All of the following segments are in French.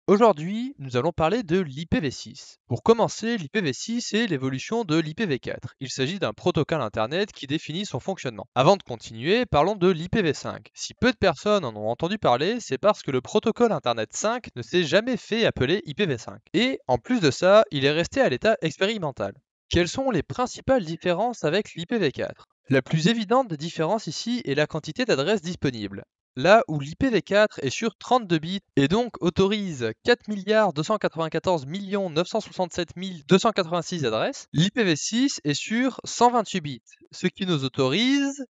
Aujourd'hui, nous allons parler de l'IPv6. Pour commencer, l'IPv6 est l'évolution de l'IPv4. Il s'agit d'un protocole Internet qui définit son fonctionnement. Avant de continuer, parlons de l'IPv5. Si peu de personnes en ont entendu parler, c'est parce que le protocole Internet 5 ne s'est jamais fait appeler IPv5. Et en plus de ça, il est resté à l'état expérimental. Quelles sont les principales différences avec l'IPv4? La plus évidente des différences ici est la quantité d'adresses disponibles. Là où l'IPv4 est sur 32 bits et donc autorise 4 294 967 286 adresses, l'IPv6 est sur 128 bits, ce qui nous autorise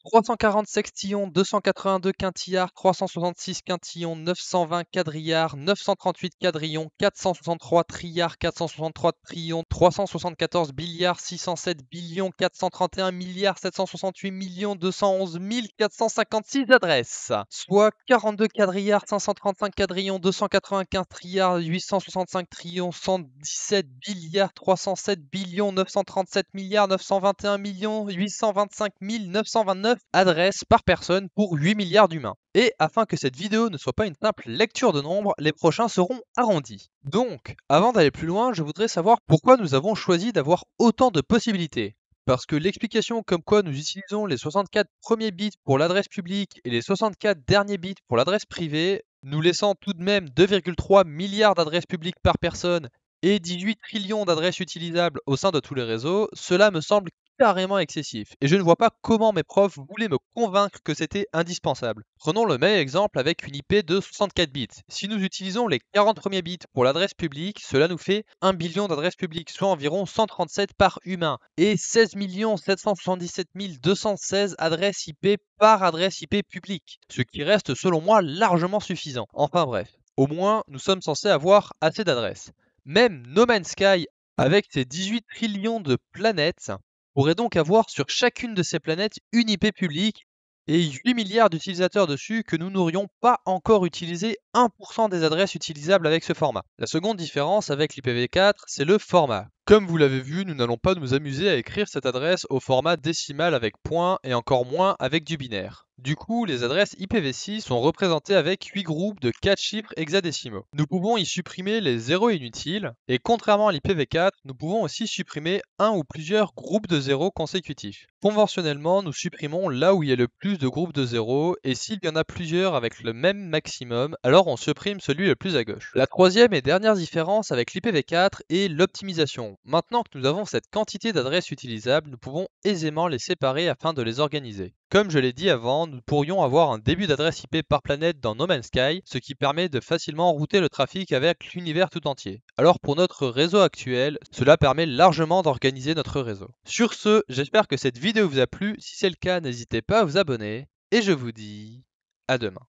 340 sextillon 282 quintillard 366 quintillon 920 quadrillard 938 quadrillon 463 trilliard 463 trillion 374 billiard 607 billions 431 milliards 768 millions 211 456 adresses, soit 42 quadrillards 535 quadrillons 295 trilliards 865 trillions 117 billiards 307 billions 937 milliards 921 millions 825 929 adresses par personne pour 8 milliards d'humains. Et afin que cette vidéo ne soit pas une simple lecture de nombres, les prochains seront arrondis. Donc, avant d'aller plus loin, je voudrais savoir pourquoi nous avons choisi d'avoir autant de possibilités. Parce que l'explication comme quoi nous utilisons les 64 premiers bits pour l'adresse publique et les 64 derniers bits pour l'adresse privée, nous laissant tout de même 2,3 milliards d'adresses publiques par personne et 18 trillions d'adresses utilisables au sein de tous les réseaux, cela me semble carrément excessif, et je ne vois pas comment mes profs voulaient me convaincre que c'était indispensable. Prenons le même exemple avec une IP de 64 bits. Si nous utilisons les 40 premiers bits pour l'adresse publique, cela nous fait 1 billion d'adresses publiques, soit environ 137 par humain, et 16 777 216 adresses IP par adresse IP publique, ce qui reste selon moi largement suffisant. Enfin bref, au moins nous sommes censés avoir assez d'adresses. Même No Man's Sky, avec ses 18 trillions de planètes, pourrait donc avoir sur chacune de ces planètes une IP publique et 8 milliards d'utilisateurs dessus que nous n'aurions pas encore utilisé 1% des adresses utilisables avec ce format. La seconde différence avec l'IPv4, c'est le format. Comme vous l'avez vu, nous n'allons pas nous amuser à écrire cette adresse au format décimal avec point et encore moins avec du binaire. Du coup, les adresses IPv6 sont représentées avec 8 groupes de 4 chiffres hexadécimaux. Nous pouvons y supprimer les zéros inutiles, et contrairement à l'IPv4, nous pouvons aussi supprimer un ou plusieurs groupes de zéros consécutifs. Conventionnellement, nous supprimons là où il y a le plus de groupes de zéros, et s'il y en a plusieurs avec le même maximum, alors on supprime celui le plus à gauche. La troisième et dernière différence avec l'IPv4 est l'optimisation. Maintenant que nous avons cette quantité d'adresses utilisables, nous pouvons aisément les séparer afin de les organiser. Comme je l'ai dit avant, nous pourrions avoir un début d'adresse IP par planète dans No Man's Sky, ce qui permet de facilement router le trafic avec l'univers tout entier. Alors pour notre réseau actuel, cela permet largement d'organiser notre réseau. Sur ce, j'espère que cette vidéo vous a plu. Si c'est le cas, n'hésitez pas à vous abonner. Et je vous dis à demain.